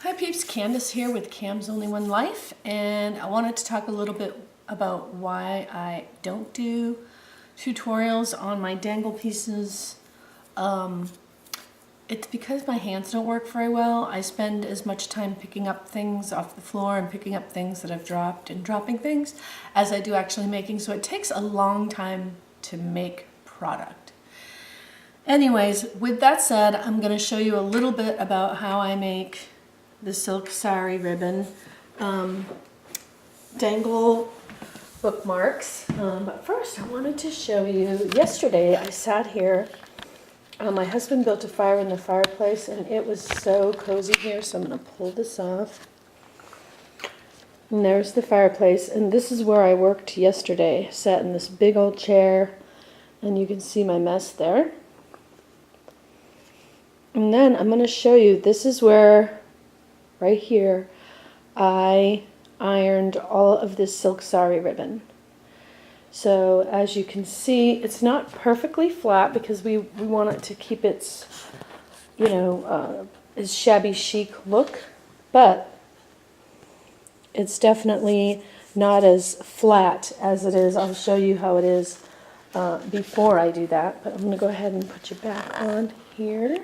Hi peeps, Candace here with Cam's Only One Life, and I wanted to talk a little bit about why I don't do tutorials on my dangle pieces. It's because my hands don't work very well. I spend as much time picking up things off the floor and picking up things that I've dropped and dropping things as I do actually making, so it takes a long time to make product. Anyways, with that said, I'm going to show you a little bit about how I make the silk sari ribbon dangle bookmarks. But first I wanted to show you, yesterday I sat here, my husband built a fire in the fireplace and it was so cozy here, so I'm going to pull this off. And there's the fireplace, and this is where I worked yesterday. Sat in this big old chair, and you can see my mess there. And then I'm going to show you, this is where, right here, I ironed all of this silk sari ribbon. So as you can see, it's not perfectly flat because we want it to keep its, its shabby chic look, but it's definitely not as flat as it is. I'll show you how it is before I do that, but I'm going to go ahead and put you back on here.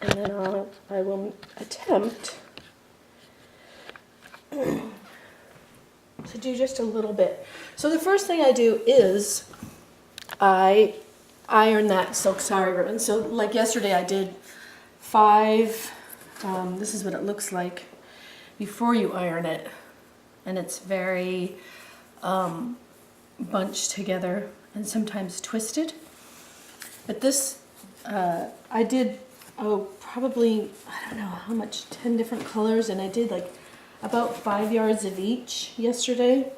And then I will attempt to do just a little bit. So the first thing I do is I iron that silk sari ribbon. So like yesterday I did 5, this is what it looks like before you iron it. And it's very bunched together and sometimes twisted. But this, I did, probably, I don't know how much, 10 different colors, and I did like about 5 yards of each yesterday.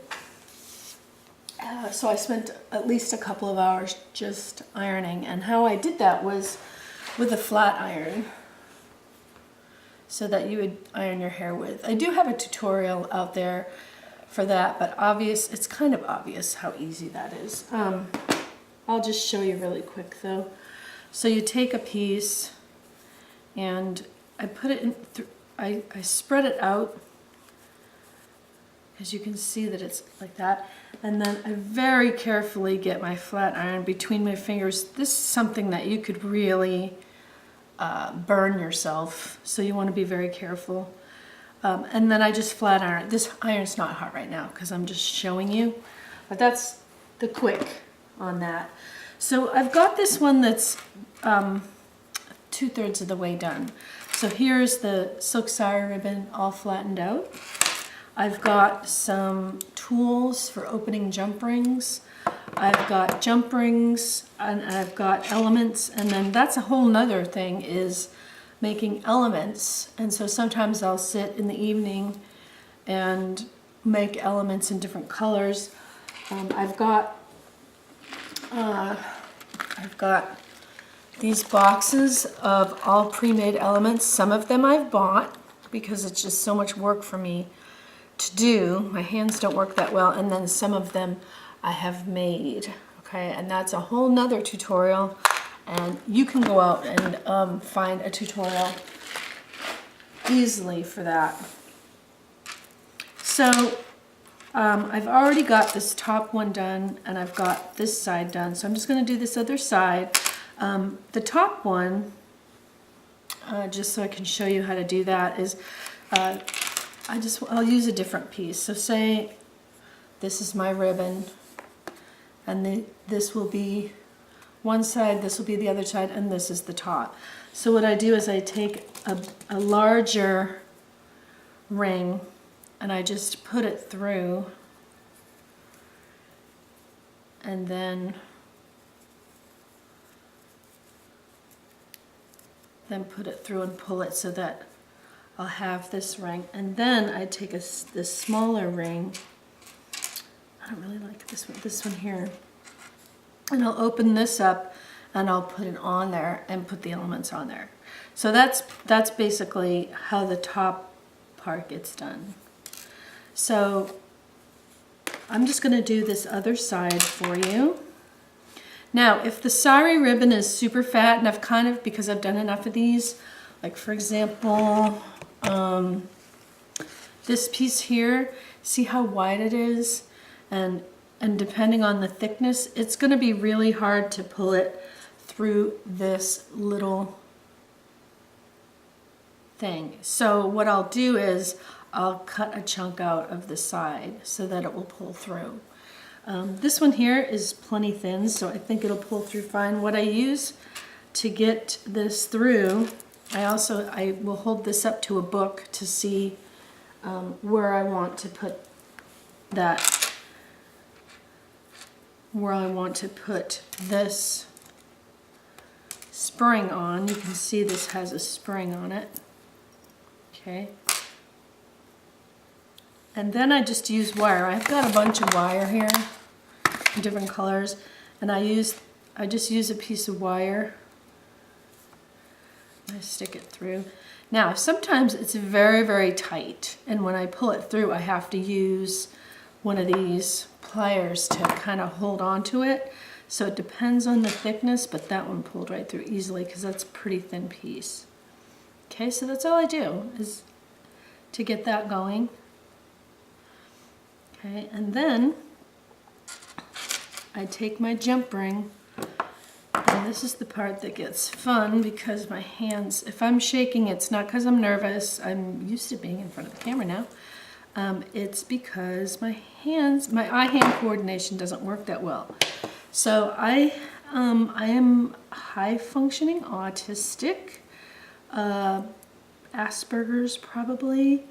So I spent at least a couple of hours just ironing, and how I did that was with a flat iron, so that you would iron your hair with. I do have a tutorial out there for that, but it's kind of obvious how easy that is. I'll just show you really quick though. So you take a piece and I put it in, I spread it out, as you can see that it's like that, and then I very carefully get my flat iron between my fingers. This is something that you could really burn yourself, so you want to be very careful. And then I just flat iron. This iron's not hot right now because I'm just showing you, but that's the quick on that. So I've got this one that's 2/3 of the way done. So here's the silk sari ribbon all flattened out. I've got some tools for opening jump rings. I've got jump rings, and I've got elements, and then that's a whole nother thing, is making elements. And so sometimes I'll sit in the evening and make elements in different colors. I've got these boxes of all pre-made elements. Some of them I've bought because it's just so much work for me to do. My hands don't work that well. And then some of them I have made. Okay, and that's a whole nother tutorial. And you can go out and find a tutorial easily for that. So I've already got this top one done, and I've got this side done. So I'm just going to do this other side. The top one, just so I can show you how to do that, is I'll use a different piece. So say this is my ribbon, and this will be one side, this will be the other side, and this is the top. So what I do is I take a larger ring and I just put it through, and then put it through and pull it so that I'll have this ring. And then I take this smaller ring, I don't really like this one here, and I'll open this up and I'll put it on there and put the elements on there. So that's basically how the top part gets done. So I'm just going to do this other side for you. Now, if the sari ribbon is super fat, and I've kind of, because I've done enough of these, Like for example, this piece here, see how wide it is? And depending on the thickness, it's going to be really hard to pull it through this little thing. So what I'll do is I'll cut a chunk out of the side so that it will pull through. This one here is plenty thin, so I think it'll pull through fine. What I use to get this through, I will hold this up to a book to see where I want to put that, where I want to put this spring on. You can see this has a spring on it. Okay. And then I just use wire. I've got a bunch of wire here in different colors, and I just use a piece of wire. I stick it through. Now, sometimes it's very, very tight, and when I pull it through, I have to use one of these pliers to kind of hold on to it. So it depends on the thickness, but that one pulled right through easily because that's a pretty thin piece. Okay, so that's all I do is to get that going. Okay, and then I take my jump ring, and this is the part that gets fun because my hands, if I'm shaking, it's not because I'm nervous. I'm used to being in front of the camera now. It's because my eye-hand coordination doesn't work that well. So I am high-functioning autistic, Asperger's probably,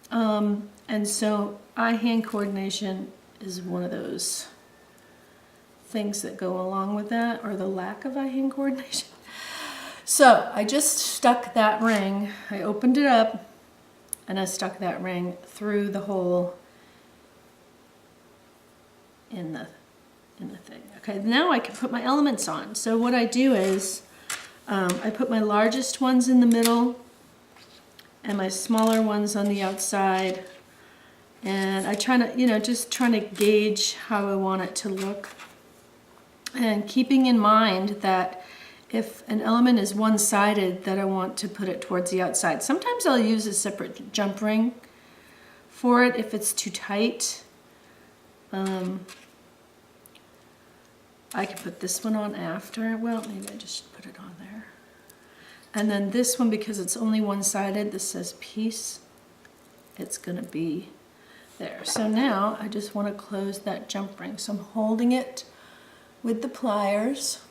and so eye-hand coordination is one of those things that go along with that, or the lack of eye-hand coordination. So I just stuck that ring, I opened it up, and I stuck that ring through the hole in the thing. Okay, now I can put my elements on. So what I do is I put my largest ones in the middle and my smaller ones on the outside, and I try to, just trying to gauge how I want it to look, and keeping in mind that if an element is one-sided, that I want to put it towards the outside. Sometimes I'll use a separate jump ring for it if it's too tight. I can put this one on after. Well, maybe I just put it on there. And then this one, because it's only one-sided, this says piece, it's going to be there. So now I just want to close that jump ring. So I'm holding it with the pliers,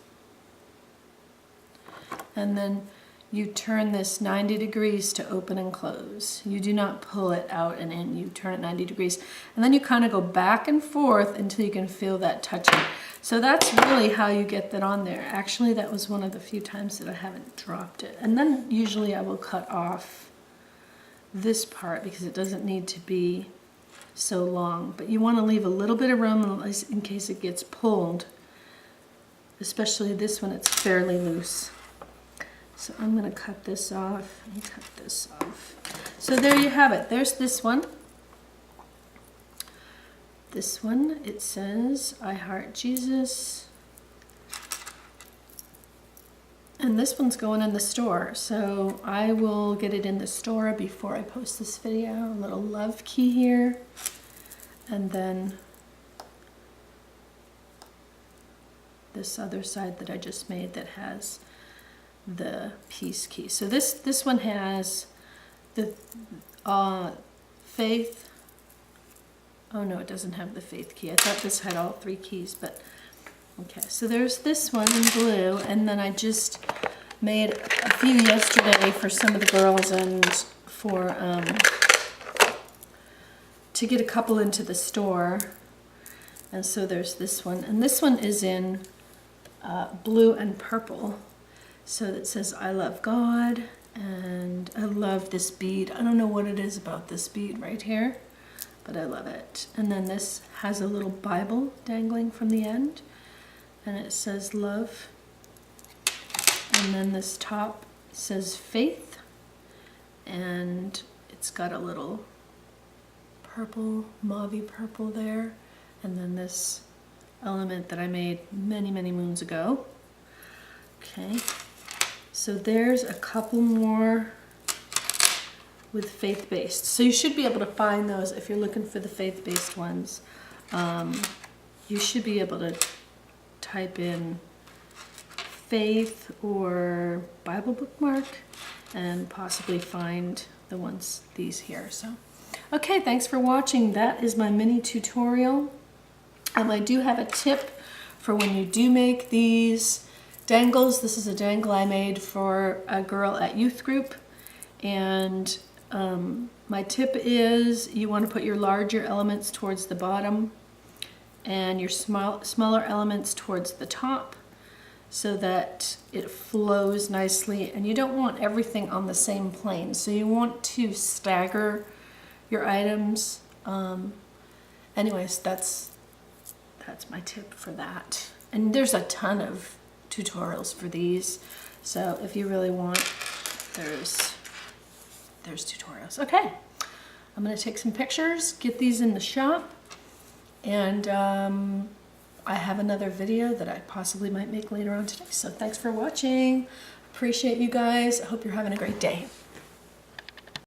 and then you turn this 90 degrees to open and close. You do not pull it out and in, you turn it 90 degrees. And then you kind of go back and forth until you can feel that touching. So that's really how you get that on there. Actually, that was one of the few times that I haven't dropped it. And then usually I will cut off this part because it doesn't need to be so long. But you want to leave a little bit of room in case it gets pulled. Especially this one, it's fairly loose. So I'm going to cut this off and cut this off. So there you have it. There's this one. This one, it says, I heart Jesus. And this one's going in the store. So I will get it in the store before I post this video. A little love key here. And then this other side that I just made that has the peace key. So this one has the faith. Oh no, it doesn't have the faith key. I thought this had all three keys, but okay. So there's this one in blue, and then I just made a few yesterday for some of the girls and for to get a couple into the store. And so there's this one, and this one is in blue and purple. So it says, I love God, and I love this bead. I don't know what it is about this bead right here, but I love it. And then this has a little Bible dangling from the end, and it says love. And then this top says faith, and it's got a little purple, mauvey purple there. And then this element that I made many, many moons ago. Okay. So there's a couple more with faith-based. So you should be able to find those if you're looking for the faith-based ones. You should be able to type in faith or Bible bookmark and possibly find the ones, these here. So, okay, thanks for watching. That is my mini tutorial. I do have a tip for when you do make these dangles. This is a dangle I made for a girl at youth group, and my tip is you want to put your larger elements towards the bottom and your smaller elements towards the top so that it flows nicely, and you don't want everything on the same plane. So you want to stagger your items. Anyways, that's my tip for that. And there's a ton of tutorials for these. So if you really want, there's tutorials. Okay, I'm gonna take some pictures, get these in the shop, and I have another video that I possibly might make later on today. So thanks for watching. Appreciate you guys. I hope you're having a great day.